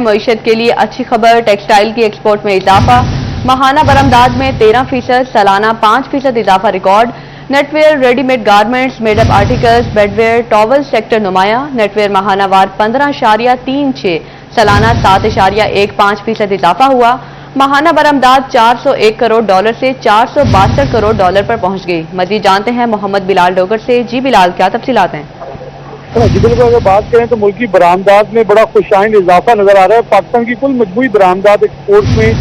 معیشت کے لیے اچھی خبر، ٹیکسٹائل کی ایکسپورٹ میں اضافہ، ماہانہ برآمدات میں 13%، سالانہ 5% اضافہ ریکارڈ، knitwear, ready made garments, made up articles, bedwear, towel sector نمایاں، نیٹ ویئر ماہانہ وار 15.36، سالانہ 7.15% اضافہ ہوا، ماہانہ برآمدات $401 کروڑ سے $462 کروڑ پر پہنچ گئی۔ مزید جانتے ہیں محمد بلال ڈوگر سے۔ جی بلال، کیا تفصیلات ہیں؟ جی بالکل، اگر بات کریں تو ملکی برآمدات میں بڑا خوشائند اضافہ نظر آ رہا ہے۔ پاکستان کی کل مجموعی برآمدات ایکسپورٹ میں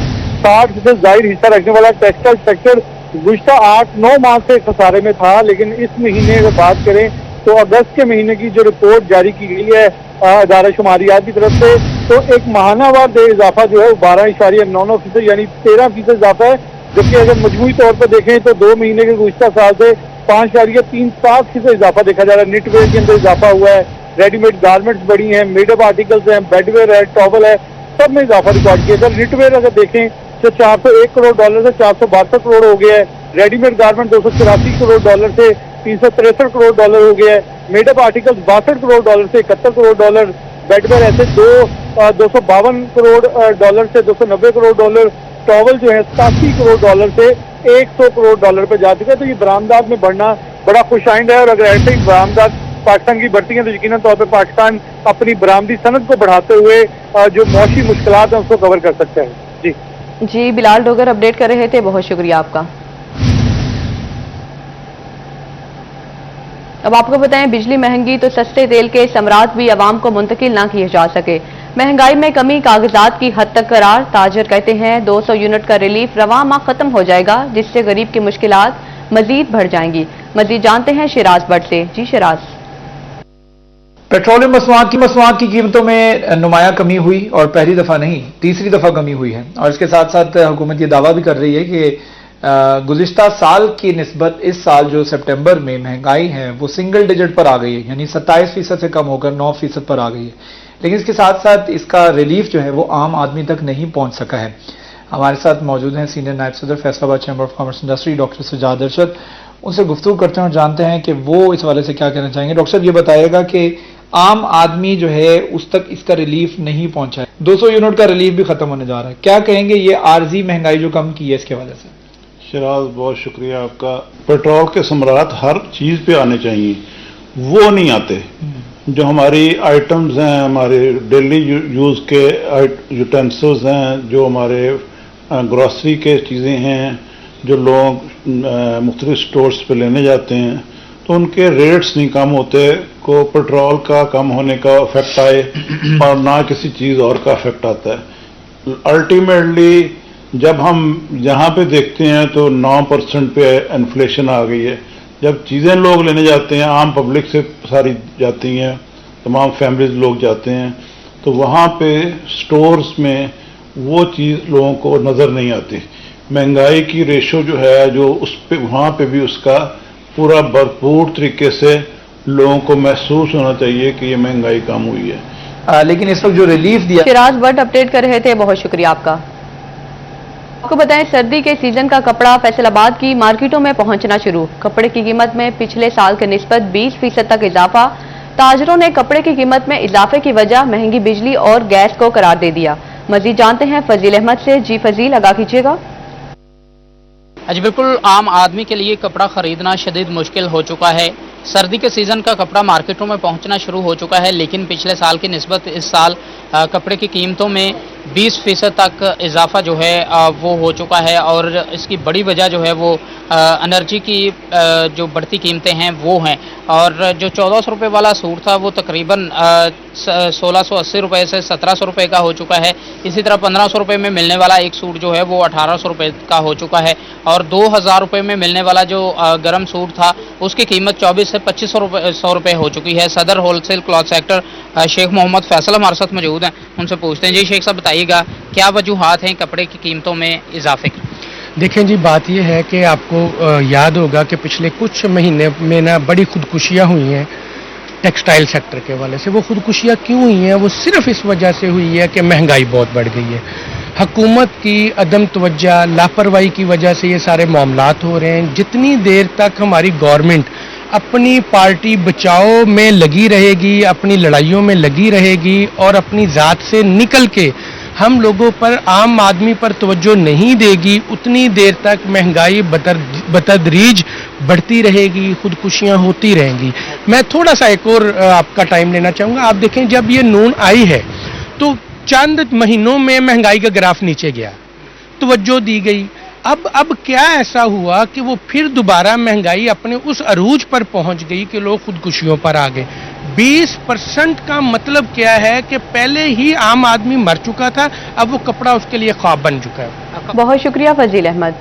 60% زائد حصہ رکھنے والا ٹیکسٹائل سیکٹر گزشتہ 8-9 ماہ سے خسارے میں تھا، لیکن اس مہینے اگر بات کریں تو اگست کے مہینے کی جو رپورٹ جاری کی گئی ہے ادارہ شماریات کی طرف سے، تو ایک ماہانہ وار دے اضافہ جو ہے وہ 12.99% یعنی 13% اضافہ ہے، جبکہ اگر مجموعی طور پر دیکھیں تو 2 مہینے کے گزشتہ سال سے 5.37% اضافہ دیکھا جا رہا ہے۔ نیٹ ویئر کے اندر اضافہ ہوا ہے، ریڈی میڈ گارمنٹس بڑی ہیں، میڈ اپ آرٹیکلز ہیں، بیڈ ویئر ہے، ٹاول ہے، سب میں اضافہ ریکارڈ کیا ہے۔ نیٹ ویئر اگر دیکھیں تو $401 کروڑ سے $462 کروڑ ہو گیا ہے، ریڈی میڈ گارمنٹ $284 کروڑ سے $363 کروڑ ہو گیا ہے، میڈ اپ آرٹیکلز $62 کروڑ سے $71 کروڑ، بیڈ ویئر ایسے $252 کروڑ سے $290 کروڑ، ٹاول جو ہے $87 کروڑ سے $100 کروڑ پہ جا چکا ہے۔ تو یہ برآمدات میں بڑھنا بڑا خوشائند ہے، اور اگر ایسے ہی برآمدات پاکستان کی بڑھتی ہیں تو یقیناً طور پہ پاکستان اپنی برآمدی صنعت کو بڑھاتے ہوئے جو معاشی مشکلات ہیں اس کو کور کر سکتا ہے۔ جی بلال ڈوگر اپڈیٹ کر رہے تھے، بہت شکریہ آپ کا۔ اب آپ کو بتائیں، بجلی مہنگی تو سستے تیل کے ثمرات بھی عوام کو منتقل نہ کیے جا سکے، مہنگائی میں کمی کاغذات کی حد تک قرار، تاجر کہتے ہیں 200 یونٹ کا ریلیف رواں ماہ ختم ہو جائے گا، جس سے غریب کی مشکلات مزید بڑھ جائیں گی۔ مزید جانتے ہیں شیراز بٹ سے۔ جی شیراز۔ پیٹرولیم مصنوعات کی قیمتوں میں نمایاں کمی ہوئی، اور پہلی دفعہ نہیں تیسری دفعہ کمی ہوئی ہے، اور اس کے ساتھ ساتھ حکومت یہ دعویٰ بھی کر رہی ہے کہ گزشتہ سال کی نسبت اس سال جو سپٹمبر میں مہنگائی ہے وہ سنگل ڈیجٹ پر آ گئی ہے، یعنی 27% سے کم ہو کر 9% پر آ گئی ہے، لیکن اس کے ساتھ ساتھ اس کا ریلیف جو ہے وہ عام آدمی تک نہیں پہنچ سکا ہے۔ ہمارے ساتھ موجود ہیں سینئر نائب صدر Faisalabad chamber of commerce industry doctor Sajjad Arshad, ان سے گفتگو کرتے ہیں اور جانتے ہیں کہ وہ اس حوالے سے کیا کہنا چاہیں گے۔ ڈاکٹر صاحب یہ بتائیے گا کہ عام آدمی جو ہے اس تک اس کا ریلیف نہیں پہنچا ہے، 200 یونٹ کا ریلیف بھی ختم ہونے جا رہا ہے، کیا کہیں گے یہ عارضی مہنگائی جو کم کی ہے اس کے حوالے سے؟ شراز، بہت شکریہ آپ کا۔ پیٹرول کے ثمرات ہر چیز پہ آنے چاہیے، وہ نہیں آتے۔ جو ہماری آئٹمز ہیں، ہمارے ڈیلی یوز کے یوٹینسلز ہیں، جو ہمارے گروسری کے چیزیں ہیں، جو لوگ مختلف سٹورز پہ لینے جاتے ہیں، تو ان کے ریٹس نہیں کم ہوتے، کو پیٹرول کا کم ہونے کا افیکٹ آئے اور نہ کسی چیز اور کا افیکٹ آتا ہے۔ الٹیمیٹلی جب ہم یہاں پہ دیکھتے ہیں تو 9% پہ انفلیشن آ گئی ہے۔ جب چیزیں لوگ لینے جاتے ہیں، عام پبلک سے ساری جاتی ہیں، تمام فیملیز لوگ جاتے ہیں، تو وہاں پہ سٹورز میں وہ چیز لوگوں کو نظر نہیں آتی۔ مہنگائی کی ریشو جو ہے جو اس پہ وہاں پہ بھی اس کا پورا بھرپور طریقے سے لوگوں کو محسوس ہونا چاہیے کہ یہ مہنگائی کم ہوئی ہے۔ لیکن اس وقت جو ریلیف دیا شیراز بٹ اپڈیٹ کر رہے تھے، بہت شکریہ آپ کا۔ آپ کو بتائیں، سردی کے سیزن کا کپڑا فیصل آباد کی مارکیٹوں میں پہنچنا شروع، کپڑے کی قیمت میں پچھلے سال کے نسبت 20% تک اضافہ، تاجروں نے کپڑے کی قیمت میں اضافے کی وجہ مہنگی بجلی اور گیس کو قرار دے دیا۔ مزید جانتے ہیں فضیل احمد سے۔ جی فضیل، آگاہ کیجیے گا۔ جی بالکل، عام آدمی کے لیے کپڑا خریدنا شدید مشکل ہو چکا ہے۔ سردی کے سیزن کا کپڑا مارکیٹوں میں پہنچنا شروع ہو چکا ہے، لیکن پچھلے سال کی نسبت اس سال کپڑے کی قیمتوں میں 20% تک اضافہ جو ہے وہ ہو چکا ہے، اور اس کی بڑی وجہ جو ہے وہ انرجی کی جو بڑھتی قیمتیں ہیں وہ ہیں، اور جو 1400 روپے والا سوٹ تھا وہ تقریباً 1680 روپے سے 1700 روپے کا ہو چکا ہے۔ اسی طرح 1500 روپے میں ملنے والا ایک سوٹ جو ہے وہ 1800 روپے کا ہو چکا ہے، اور 2000 روپے میں ملنے والا جو گرم سوٹ تھا اس کی قیمت 2400 سے 2500 روپے ہو چکی ہے۔ صدر ہول سیل کلاتھ سیکٹر شیخ محمد فیصل ہمارے ساتھ موجود ہیں، ان سے پوچھتے ہیں۔ جی شیخ صاحب بتائیے گا کیا وجوہات ہیں کپڑے کی قیمتوں میں اضافے کی؟ دیکھیں جی، بات یہ ہے کہ آپ کو یاد ہوگا کہ پچھلے کچھ مہینے میں بڑی خودکشیاں ہوئی ہیں ٹیکسٹائل سیکٹر کے حوالے سے۔ وہ خودکشیاں کیوں ہوئی ہیں؟ وہ صرف اس وجہ سے ہوئی ہے کہ مہنگائی بہت بڑھ گئی ہے۔ حکومت کی عدم توجہ، لاپرواہی کی وجہ سے یہ سارے معاملات ہو رہے ہیں۔ جتنی دیر تک ہماری گورنمنٹ अपनी पार्टी बचाओ में लगी रहेगी, अपनी लड़ाइयों में लगी रहेगी और अपनी ज़ात से निकल के हम लोगों पर, आम आदमी पर तवज्जो नहीं देगी, उतनी देर तक महंगाई बतदरीज बढ़ती रहेगी, खुदकुशियां होती रहेंगी। मैं थोड़ा सा एक और आपका टाइम लेना चाहूँगा। आप देखें, जब ये नून आई है तो चंद महीनों में महंगाई का ग्राफ नीचे गया, तवज्जो दी गई। अब क्या ऐसा हुआ कि वो फिर दोबारा महंगाई अपने उस अरूज पर पहुंच गई कि लोग खुदकुशियों पर आ गए। 20% का मतलब क्या है कि पहले ही आम आदमी मर चुका था, अब वो कपड़ा उसके लिए ख्वाब बन चुका है। बहुत शुक्रिया फजील अहमद।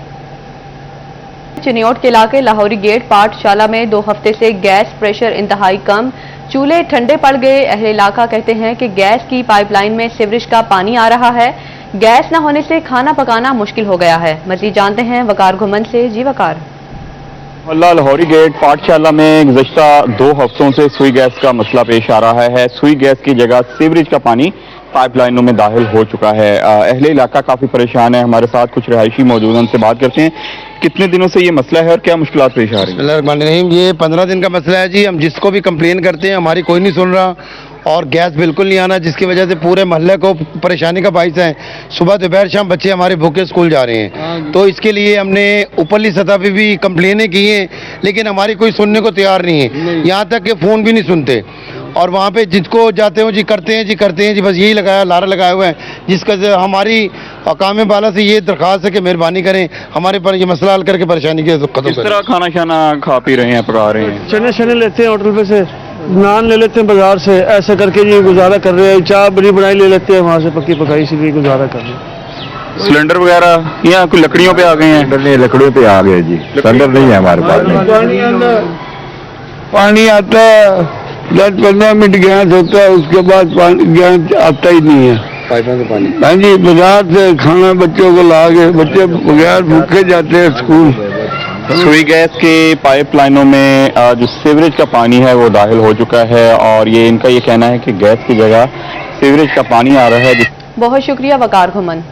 चिन्योट के इलाके लाहौरी गेट पाठशाला में 2 हफ्ते से गैस प्रेशर इंतहाई कम, चूल्हे ठंडे पड़ गए। अहले इलाका कहते हैं कि गैस की पाइपलाइन में सीवरेज का पानी आ रहा है, गैस न होने से खाना पकाना मुश्किल हो गया है। मजीद जानते हैं वकार घुमन से। जी वकार। लाहौरी गेट पाठशाला में गुज़श्ता 2 हफ्तों से सुई गैस का मसला पेश आ रहा है। सुई गैस की जगह सीवरेज का पानी पाइपलाइनों में दाखिल हो चुका है। अहले इलाका काफी परेशान है। हमारे साथ कुछ रहायशी मौजूद हैं, उनसे बात करते हैं। कितने दिनों से ये मसला है और क्या मुश्किलात पेश आ रही है? ये 15 दिन का मसला है जी। हम जिसको भी कंप्लेन करते हैं हमारी कोई नहीं सुन रहा और गैस बिल्कुल नहीं आना, जिसकी वजह से पूरे मोहल्ले को परेशानी का बाइस है। सुबह दोपहर शाम बच्चे हमारे भूखे स्कूल जा रहे हैं। तो इसके लिए हमने ऊपरली सतह पे भी कंप्लेनें की हैं, लेकिन हमारी कोई सुनने को तैयार नहीं है। यहाँ तक कि फ़ोन भी नहीं सुनते और वहाँ पे जिसको जाते हो जी करते हैं जी, बस यही लगाया लारा लगाए हुए हैं। जिसका हमारी अकाम बाला से ये दरख्वास्त है कि मेहरबानी करें हमारे पर ये मसला हल करके परेशानी के खत्म करें। किस तरह खाना शाना खा पी रहे हैं, पका रहे हैं? चने लेते हैं होटल पे से, नान ले लेते हैं बाजार से, ऐसा करके जी गुजारा कर रहे हैं। चाय बड़ी बनाई ले लेते हैं वहाँ से पक्की पकाई, से भी गुजारा कर रहे हैं। सिलेंडर वगैरह या कोई लकड़ियों पे आ गए हैं? लकड़ियों पे आ गए जी, सिलेंडर नहीं है हमारे पास। पानी आता है 10-15 मिनट गैस होता है, उसके बाद पानी गैस आता ही नहीं है। पाइपों का पानी हाँ जी, बाजार से खाना बच्चों को ला के, बच्चे बगैर भूखे जाते हैं स्कूल। सुई गैस के पाइपलाइनों में जो सीवरेज का पानी है वो दाखिल हो चुका है और ये इनका ये कहना है कि गैस की जगह सीवरेज का पानी आ रहा है। बहुत शुक्रिया वकार घुमन।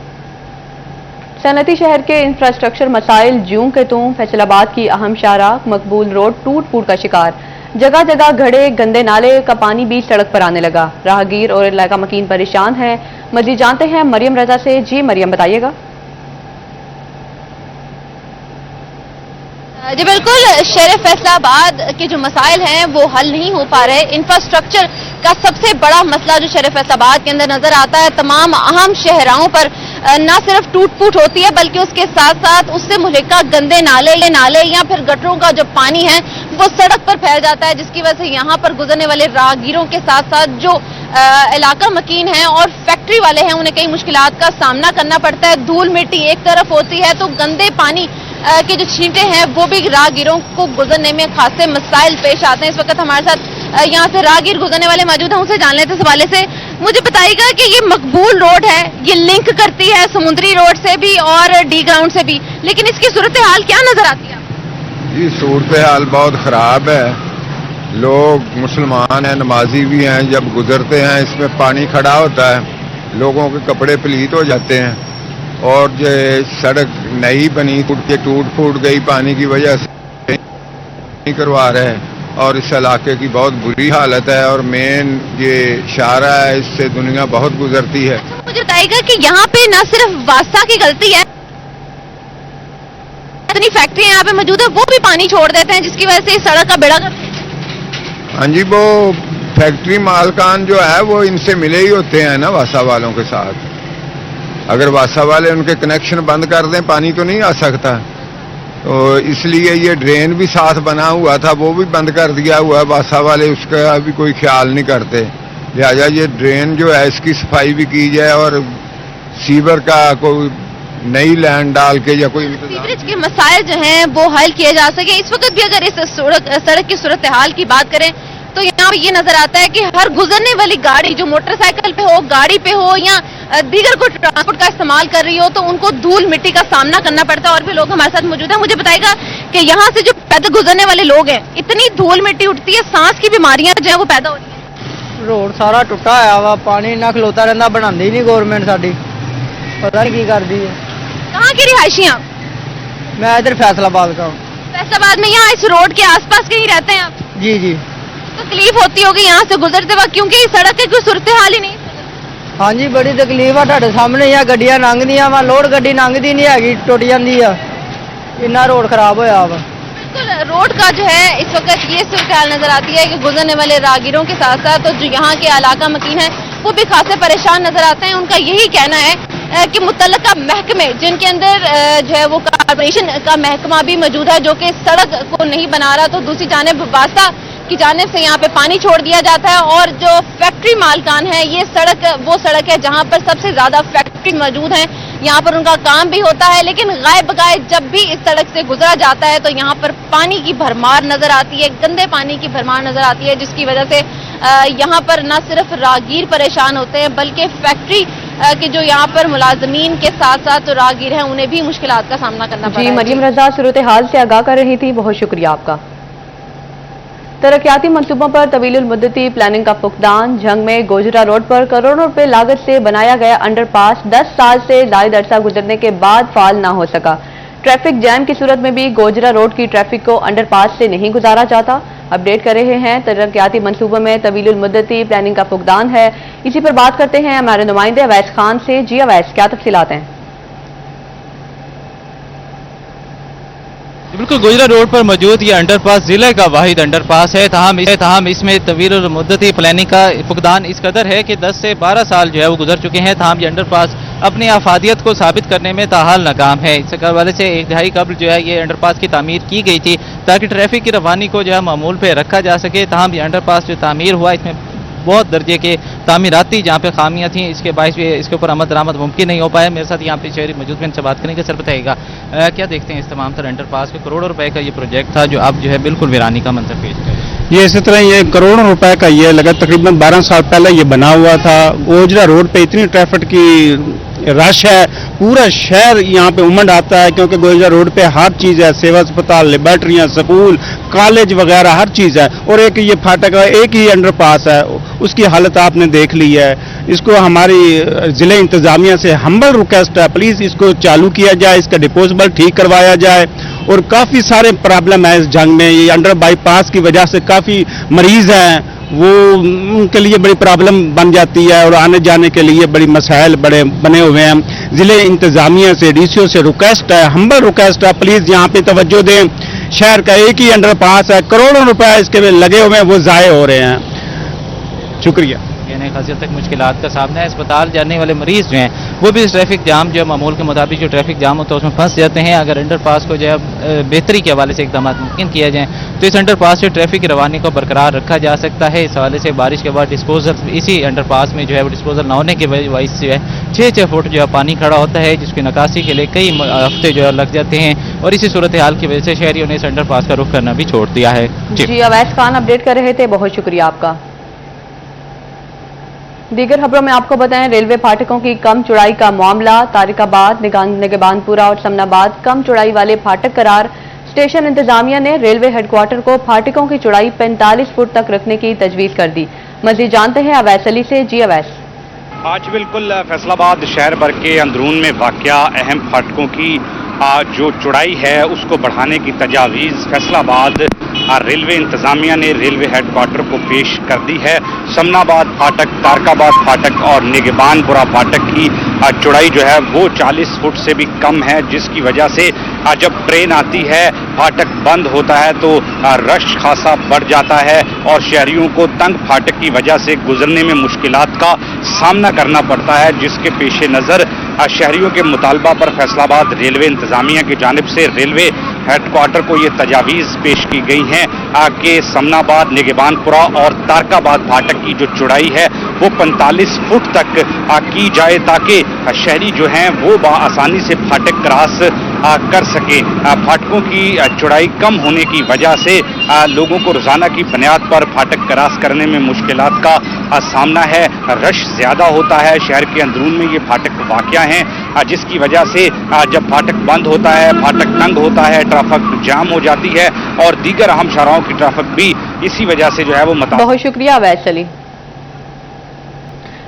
सनती शहर के इंफ्रास्ट्रक्चर मसाइल जूं के तूं, फैसलाबाद की अहम शाहराह मकबूल रोड टूट फूट का शिकार। जगह जगह घड़े, गंदे नाले का पानी भी सड़क पर आने लगा। राहगीर और इलाका मकीन परेशान है। मजीद जानते हैं मरियम रजा से। जी मरियम, बताइएगा। जी बिल्कुल, शहर फैसलाबाद के जो मसाइल हैं वो हल नहीं हो पा रहे। इंफ्रास्ट्रक्चर का सबसे बड़ा मसला जो शहर फैसलाबाद के अंदर नजर आता है। तमाम अहम शहराओं पर न सिर्फ टूट फूट होती है बल्कि उसके साथ साथ उससे मुल्का गंदे नाले या फिर गटरों का जो पानी है वो सड़क पर फैल जाता है, जिसकी वजह से यहाँ पर गुजरने वाले राहगीरों के साथ साथ जो इलाका मकीन हैं और फैक्ट्री वाले हैं उन्हें कई मुश्किलात का सामना करना पड़ता है। धूल मिट्टी एक तरफ होती है तो गंदे पानी के जो छींटे हैं वो भी राहगीरों को गुजरने में खासे मसाइल पेश आते हैं। इस वक्त हमारे साथ यहाँ से राहगीर गुजरने वाले मौजूद हैं, उनसे जान लेते हैं इस हवाले से। मुझे बताइएगा कि ये मकबूल रोड है, ये लिंक करती है समुद्री रोड से भी और डी ग्राउंड से भी, लेकिन इसकी सूरत हाल क्या नजर आती है? जी सूरत हाल बहुत ख़राब है। लोग मुसलमान हैं, नमाजी भी हैं, जब गुजरते हैं इसमें पानी खड़ा होता है, लोगों के कपड़े पलीत हो जाते हैं और जो सड़क नई बनी टूट फूट गई पानी की वजह से नहीं करवा रहे हैं और इस इलाके की बहुत बुरी हालत है और मेन ये शाहरा है, इससे दुनिया बहुत गुजरती है। मुझे बताइएगा कि यहाँ पे न सिर्फ वास्ता की गलती है, इतनी फैक्ट्री यहाँ पे मौजूद है वो भी पानी छोड़ देते हैं जिसकी वजह से इस सड़क का बेड़ा करते हैं। हाँ जी, वो फैक्ट्री मालकान जो है वो इनसे मिले ही होते हैं ना वासा वालों के साथ। अगर वासा वाले उनके कनेक्शन बंद कर दें पानी तो नहीं आ सकता, तो इसलिए ये ड्रेन भी साथ बना हुआ था वो भी बंद कर दिया हुआ है। वासा वाले उसका भी कोई ख्याल नहीं करते, लिहाजा ये ड्रेन जो है इसकी सफाई भी की जाए और सीवर का कोई नई लैंड डाल के या कोई सीवरेज के मसाइल जो हैं वो हल किए जा सके। इस वक्त भी अगर इस सड़क की सूरत हाल की बात करें तो यहाँ पे ये नजर आता है कि हर गुजरने वाली गाड़ी जो मोटरसाइकिल पे हो, गाड़ी पे हो या दीगर कोई ट्रांसपोर्ट का इस्तेमाल कर रही हो तो उनको धूल मिट्टी का सामना करना पड़ता है। और भी लोग हमारे साथ मौजूद हैं। मुझे बताएगा कि यहाँ से जो पैदल गुजरने वाले लोग हैं, इतनी धूल मिट्टी उठती है, सांस की बीमारियां जो है वो पैदा होती है। रोड सारा टुटा है वा, पानी ना खलोता रहता, बनाती नहीं गवर्नमेंट साडी, पता नहीं की करती है। कहाँ की रिहायशी आप? मैं इधर फैसलाबाद का हूँ। फैसलाबाद में यहाँ इस रोड के आसपास कहीं रहते हैं आप? जी जी तकलीफ होती होगी यहाँ से गुजरते वक्त, क्योंकि इस सड़क की कोई सूरत हाल ही नहीं। हाँ जी बड़ी तकलीफ है ਤੁਹਾਡੇ ਸਾਹਮਣੇ ਹੀ ਆ ਗੱਡੀਆਂ ਲੰਘਦੀਆਂ ਵਾ ਲੋਡ ਗੱਡੀ ਲੰਘਦੀ ਨਹੀਂ ਹੈਗੀ ਟੁੱਟ ਜਾਂਦੀ ਆ ਇੰਨਾ रोड खराब होया वा बिल्कुल रोड का जो है इस वक्त ये सूरत हाल नजर आती है कि गुजरने वाले राहगीरों के साथ साथ तो जो यहाँ के इलाका मकीन है वो भी खासे परेशान नजर आते हैं। उनका यही कहना है कि मुतल्लका महकमे जिनके अंदर जो है वो कॉर्पोरेशन का महकमा भी मौजूद है जो कि सड़क को नहीं बना रहा, तो दूसरी जानिब वास्ता की जानिब से यहाँ पे पानी छोड़ दिया जाता है और जो फैक्ट्री मालकान है ये सड़क वो सड़क है जहाँ पर सबसे ज्यादा फैक्ट्री मौजूद है, यहाँ पर उनका काम भी होता है। लेकिन गायब बगाए जब भी इस सड़क से गुजरा जाता है तो यहाँ पर पानी की भरमार नजर आती है, गंदे पानी की भरमार नजर आती है, जिसकी वजह से यहाँ पर न सिर्फ राहगीर परेशान होते हैं बल्कि फैक्ट्री के जो यहाँ पर मुलाजमीन के साथ साथ जो राहगीर हैं उन्हें भी मुश्किलात का सामना करना पड़ रहा है। जी मरियम रजा सूरत हाल से आगाह कर रही थी, बहुत शुक्रिया आपका। तरक्याती मंसूबों पर तवील मुद्दती प्लानिंग का फुकदान। जंग में गोजरा रोड पर करोड़ों रुपए लागत से बनाया गया अंडरपास 10 साल से जायद अरसा गुजरने के बाद फाल न हो सका। ट्रैफिक जैम की सूरत में भी गोजरा रोड की ट्रैफिक को अंडरपास से नहीं गुजारा जाता। अपडेट कर रहे हैं तरक्याती मंसूबों में तवील मुद्दती प्लानिंग का फुकदान है। इसी पर बात करते हैं हमारे नुमाइंदे अवैस खान से। जी अवैस, क्या तफसीलात हैं? बिल्कुल गोजरा रोड पर मौजूद ये अंडरपास जिले का वाहिद अंडरपास है, तहम इसमें तवील मुद्दती प्लानिंग का फुकदान इस कदर है कि 10 से 12 साल जो है वो गुजर चुके हैं। तहम ये अंडरपास अपनी आफादियत को साबित करने में ताहाल नाकाम है। इस हवाले से एक दहाई कबल जो है ये अंडरपास की तामीर की गई थी ताकि ट्रैफिक की रवानी को जो है मामूल पे रखा जा सके। तहम ये अंडरपास जो तामीर हुआ इसमें बहुत दर्जे के तामीराती जहाँ पे खामियां थी, इसके बायस भी इसके ऊपर अमल दरामद मुमकिन नहीं हो पाया। मेरे साथ यहाँ पे शहरी मौजूद में इनसे बात करेंगे। सर बताइएगा क्या देखते हैं इस तमाम तरह अंडरपास के करोड़ों रुपए का ये प्रोजेक्ट था जो अब जो है बिल्कुल वीरानी का मंजर पेश कर ये इसी तरह ये करोड़ों रुपए का ये लगा, तकरीबन 12 साल पहले ये बना हुआ था। गोजरा रोड पे इतनी ट्रैफिक की रश है, पूरा शहर यहाँ पे उमंड आता है क्योंकि गोजरा रोड पे हर चीज़ है, सेवा अस्पताल, लेबॉर्ट्रियाँ, स्कूल, कॉलेज वगैरह हर चीज़ है। और एक ये फाटक है, एक ही अंडरपास है, उसकी हालत आपने देख ली है। इसको हमारी ज़िले इंतज़ामिया से हम्बल रिक्वेस्ट है, प्लीज़ इसको चालू किया जाए, इसका डिपोजेबल ठीक करवाया जाए। और काफ़ी सारे प्रॉब्लम है इस जंग में, ये अंडर बाईपास की वजह से काफ़ी मरीज़ हैं, वो उनके लिए बड़ी प्रॉब्लम बन जाती है और आने जाने के लिए बड़ी मसाइल बड़े बने हुए हैं। ज़िले इंतज़ामिया से, डीसीओ से रिक्वेस्ट है, हम्बल रिक्वेस्ट है, प्लीज़ यहाँ पे तवज्जो दें। शहर का एक ही अंडरपास है, करोड़ों रुपए इसके लगे हुए हैं, वो ज़ाये हो रहे हैं। शुक्रिया। यानी खासियत तक मुश्किलात का सामना है। अस्पताल जाने वाले मरीज जो हैं वो भी इस ट्रैफिक जाम जो मामूल के मुताबिक जो ट्रैफिक जाम होता है उसमें फंस जाते हैं। अगर अंडरपास को जो है बेहतरी के हवाले से इकदाम मुमकिन किया जाए तो इस अंडरपास से ट्रैफिक की रवानी को बरकरार रखा जा सकता है। इस हवाले से बारिश के बाद डिस्पोजल इसी अंडरपास में जो है वो डिस्पोजल न होने की वजह से जो है 6-6 फुट जो है पानी खड़ा होता है, जिसकी निकासी के लिए कई हफ्ते जो है लग जाते हैं और इसी सूरत हाल की वजह से शहरियों ने इस अंडरपास का रुख करना भी छोड़ दिया है। जी अवैस खान अपडेट कर रहे थे, बहुत शुक्रिया आपका। दीगर खबरों में आपको बताएं रेलवे फाटकों की कम चौड़ाई का मामला। तारिकाबाद, निगबानपुरा और समनाबाद कम चौड़ाई वाले फाटक करार। स्टेशन इंतजामिया ने रेलवे हेडक्वार्टर को फाटकों की चौड़ाई 45 फुट तक रखने की तजवीज कर दी। मजीद जानते हैं अवैस अली से। जी अवैस, आज बिल्कुल फैसलाबाद शहर भर के अंदरून में वाक़या अहम फाटकों की जो चौड़ाई है उसको बढ़ाने की तजावीज़ फैसलाबाद रेलवे इंतज़ामिया ने रेलवे हेडक्वार्टर को पेश कर दी है। समनाबाद फाटक, तारकाबाद फाटक और निगबानपुरा फाटक की चौड़ाई जो है वो 40 फुट से भी कम है, जिसकी वजह से जब ट्रेन आती है फाटक बंद होता है तो रश खासा बढ़ जाता है और शहरियों को तंग फाटक की वजह से गुजरने में मुश्किलात का सामना करना पड़ता है, जिसके पेश नज़र शहरियों के मुतालबा पर फैसलाबाद रेलवे इंतज़ामिया की जानिब से रेलवे हेडक्वार्टर को ये तजावीज़ पेश की गई हैं कि समनाबाद, निगबानपुरा और तारकाबाद फाटक की जो चौड़ाई है वो 45 फुट तक की जाए ताकि शहरी जो हैं वो आसानी से फाटक क्रॉस कर सके। फाटकों की चौड़ाई कम होने की वजह से लोगों को रोजाना की बुनियाद पर फाटक क्रॉस करने में मुश्किलात का सामना है। रश ज़्यादा होता है, शहर के अंदरून में ये फाटक वाक़या हैं, जिसकी वजह से जब फाटक बंद होता है, फाटक तंग होता है, ट्रैफिक जाम हो जाती है और दीगर अहम शाहराहों की ट्रैफिक भी इसी वजह से जो है वो बहुत शुक्रिया अवैस अली।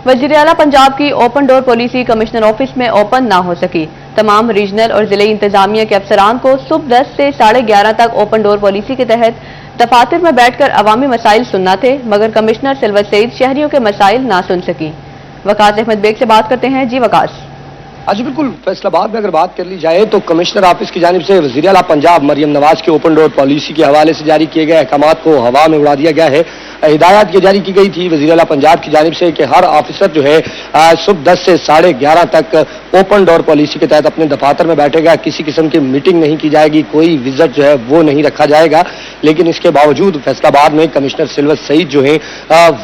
वज़ीर आला पंजाब की open door policy commissioner office में ओपन ना हो सकी। तमाम रीजनल और जिले इंतजामिया के अफसरान को सुबह 10 से 11:30 तक ओपन डोर पॉलिसी के तहत दफातर में बैठकर अवामी मसाइल सुनना थे, मगर कमिश्नर सिल्वर सईद शहरियों के मसाइल ना सुन सकी। वकास अहमद बेग से बात करते हैं। जी वकास। आज बिल्कुल फैसलाबाद में अगर बात कर ली जाए तो कमिश्नर ऑफिस की जानिब से वज़ीर आला पंजाब मरियम नवाज के ओपन डोर पॉलिसी के हवाले से जारी किए गए अहकामात को हवा में उड़ा दिया गया है। हिदायत ये जारी की गई थी वज़ीर आला पंजाब की जानिब से कि हर ऑफिसर जो है सुबह 10 से 11:30 तक ओपन डोर पॉलिसी के तहत अपने दफातर में बैठेगा। किसी किस्म की मीटिंग नहीं की जाएगी, कोई विजिट जो है वो नहीं रखा जाएगा। लेकिन इसके बावजूद फैसलाबाद में कमिश्नर सिल्वर सईद जो है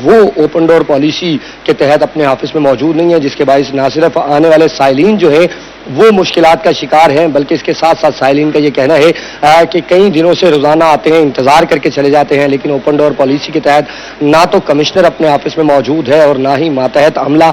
वो ओपन डोर पॉलिसी के तहत अपने ऑफिस में मौजूद नहीं है, जिसके बायस ना सिर्फ आने वाले साइलिन जो है वो मुश्किलात का शिकार हैं, बल्कि इसके साथ साथ साइलिन का ये कहना है कि कई दिनों से रोजाना आते हैं, इंतजार करके चले जाते हैं, लेकिन ओपन डोर पॉलिसी के तहत ना तो कमिश्नर अपने ऑफिस में मौजूद है और ना ही मातहत अमला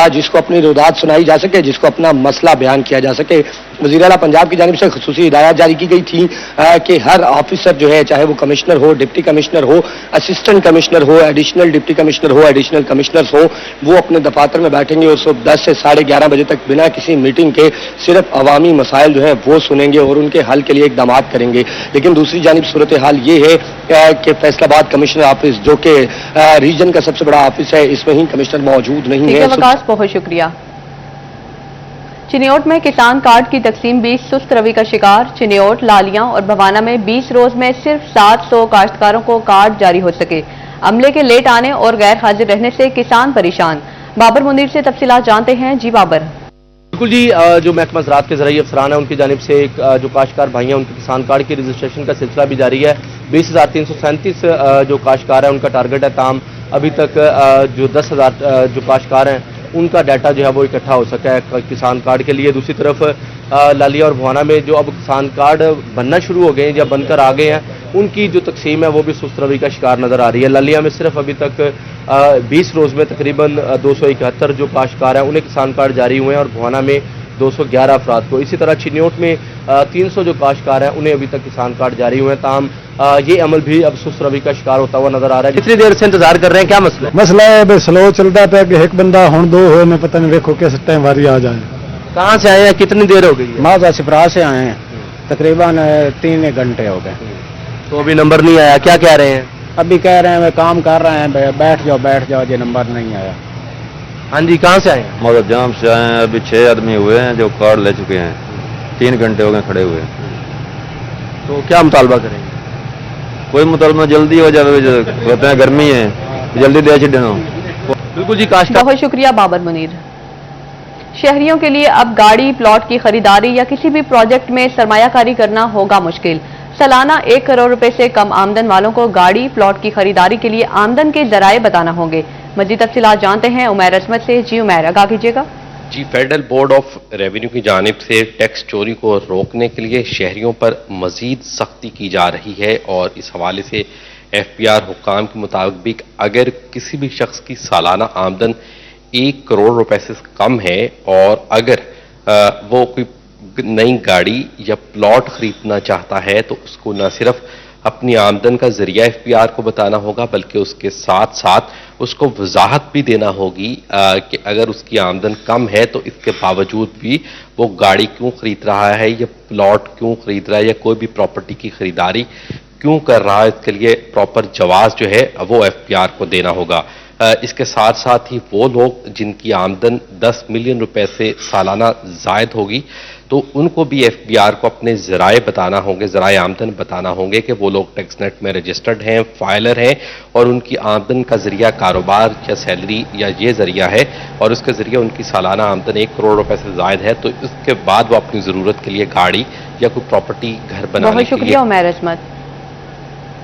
जिसको अपनी रुदात सुनाई जा सके, जिसको अपना मसला बयान किया जा सके। वज़ीर आला पंजाब की जानिब से खुसूसी हिदायत जारी की गई थी कि हर ऑफिसर जो है, चाहे वो कमिश्नर हो, डिप्टी कमिश्नर हो, असिस्टेंट कमिश्नर हो, एडिशनल डिप्टी कमिश्नर हो, एडिशनल कमिश्नर्स हो, वो अपने दफातर में बैठेंगे और सुबह 10 से 11:30 बजे तक बिना किसी मीटिंग के सिर्फ अवामी मसाइल जो है वो सुनेंगे और उनके हल के लिए इकदाम करेंगे। लेकिन दूसरी जानिब सूरत हाल ये है कि फैसलाबाद कमिश्नर ऑफिस जो कि रीजन का सबसे बड़ा ऑफिस है, इसमें ही कमिश्नर मौजूद नहीं है। बहुत शुक्रिया। चिन्योट में किसान कार्ड की तकसीम भी सुस्त रवि का शिकार। चिन्योट, लालियां और भवाना में 20 रोज में सिर्फ 700 काश्तकारों को कार्ड जारी हो सके। अमले के लेट आने और गैर हाजिर रहने से किसान परेशान। बाबर मुनीर से तफसीलात जानते हैं। जी बाबर। बिल्कुल जी, जो महकमा ज़राअत के ज़राई अफसरान है उनकी जानिब से जो काश्तकार भाई हैं उनके किसान कार्ड की रजिस्ट्रेशन का सिलसिला भी जारी है। 20,337 जो काश्तकार है उनका टारगेट है, ताम अभी तक जो 10,000 जो काश्तकार हैं उनका डाटा जो है वो इकट्ठा हो सका है किसान कार्ड के लिए। दूसरी तरफ लालिया और भवाना में जो अब किसान कार्ड बनना शुरू हो गए हैं या बनकर आ गए हैं, उनकी जो तकसीम है वो भी सुस्त रवि का शिकार नज़र आ रही है। लालिया में सिर्फ अभी तक 20 रोज़ में तकरीबन 271 जो काश्तकार हैं उन्हें किसान कार्ड जारी हुए हैं और भवाना में 211 अफराद को। इसी तरह चिन्योट में 300 जो काश्तकार हैं उन्हें अभी तक किसान कार्ड जारी हुए हैं। ताम ये अमल भी अब सुस्त रवि का शिकार होता हुआ नजर आ रहा है। कितनी देर से इंतजार कर रहे हैं, क्या मसला है? मसला है स्लो चलता है कि एक बंदा हुण दो हो, मैं पता नहीं देखो किस टाइम वारी आ जाए। कहाँ से आए हैं, कितनी देर हो गई? माजा सिपरा से आए हैं, तकरीबन 3 घंटे हो गए। तो अभी नंबर नहीं आया, क्या कह रहे हैं? अभी कह रहे हैं मैं काम कर रहे हैं, बैठ जाओ, ये नंबर नहीं आया। हाँ जी, कहाँ से आए हैं? मौजा जाम से आए हैं। अभी 6 आदमी हुए हैं जो कार्ड ले चुके हैं, 3 घंटे हो गए खड़े हुए। तो क्या मुतालबा करेंगे? कोई मुतालबा जल्दी हो जाए, कहते हैं गर्मी है, जल्दी दे देना। बिल्कुल जी, बहुत शुक्रिया बाबर मुनीर। शहरियों के लिए अब गाड़ी, प्लॉट की खरीदारी या किसी भी प्रोजेक्ट में सरमायाकारी करना होगा मुश्किल। सालाना 1 करोड़ रुपए से कम आमदन वालों को गाड़ी, प्लॉट की खरीदारी के लिए आमदन के जराये बताना होंगे। मजीद तफसीलात जानते हैं उमैर अजमत से। जी उमैर, आगाह कीजिएगा। जी, फेडरल बोर्ड ऑफ रेवेन्यू की जानिब से टैक्स चोरी को रोकने के लिए शहरियों पर मजीद सख्ती की जा रही है और इस हवाले से FPR हुक्काम के मुताबिक अगर किसी भी शख्स की सालाना आमदन 1 करोड़ रुपए से कम है और अगर वो कोई नई गाड़ी या प्लॉट खरीदना चाहता है तो उसको न सिर्फ अपनी आमदन का जरिया FPR को बताना होगा बल्कि उसके साथ साथ उसको वजाहत भी देना होगी कि अगर उसकी आमदन कम है तो इसके बावजूद भी वो गाड़ी क्यों खरीद रहा है या प्लॉट क्यों खरीद रहा है या कोई भी प्रॉपर्टी की खरीदारी क्यों कर रहा है, इसके लिए प्रॉपर जवाब जो है वो FPR को देना होगा। इसके साथ साथ ही वो लोग जिनकी आमदन 10 मिलियन रुपए से सालाना जायद होगी तो उनको भी FPR को अपने ज़राए बताना होंगे, ज़राए आमदन बताना होंगे कि वो लोग टैक्स नेट में रजिस्टर्ड हैं, फाइलर हैं और उनकी आमदन का ज़रिया कारोबार या सैलरी या ये ज़रिया है और उसके ज़रिए उनकी सालाना आमदन 1 करोड़ रुपए से जायद है तो इसके बाद वो अपनी ज़रूरत के लिए गाड़ी या कोई प्रॉपर्टी घर बनाने के लिए। बहुत शुक्रिया उमैर अजमत।